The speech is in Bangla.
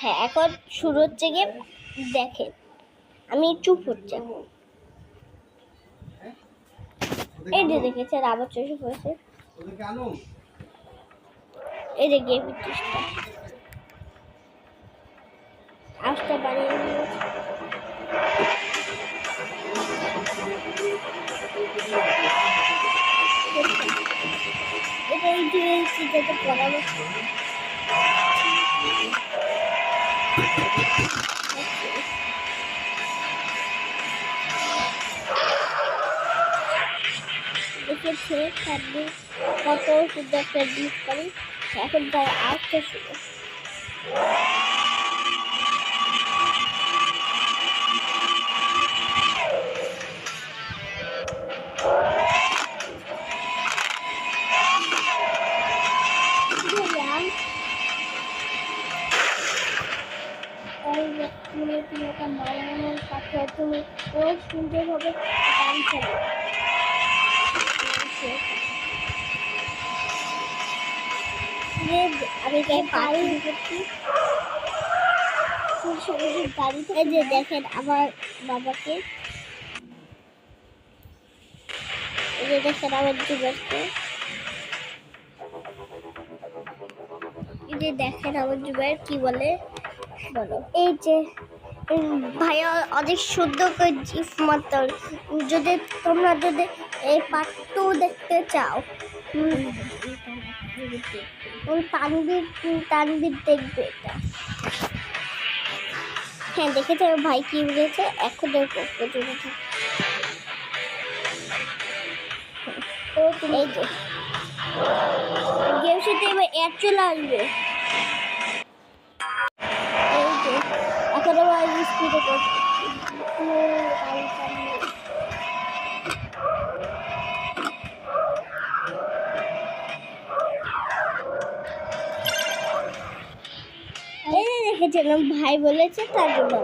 হ্যাঁ, এখন শুরু হচ্ছে গিয়ে। দেখেন আমি চুপ হচ্ছে। এই যে দেখেছেন আবার চুপ হয়েছে। এই যে গেম আসতে পারি এটা এই যে চিন্তাতে পরামর্শ দেখেছে সামনে কত সুন্দর একটা জিনিস করি। এখন তার আসতে শুরু তুমি একটা মালানোর সাথে তুমি খুব সুন্দরভাবে গান খেলো। আমি গাড়ি করছি গাড়িতে যে দেখেন আমার বাবাকে, এই যে দেখেন আমার যুবককে, এই যে দেখেন আমার যুবক কি বলে বলো। এই যে ভাইয়া অনেক সুন্দর করে জিফ মতন। যদি তোমরা যদি এই পার্ট 2 দেখতে চাও তানবীর দেখবে এটা। হ্যাঁ দেখেছে ভাই কি বলেছে এখন দেখো এই যে গেম সাথে এবার অ্যাড চলে আসবে। এই যে এখন আবার স্পিডে করছি। এই যে দেখেছিলাম ভাই বলেছে তার জন্য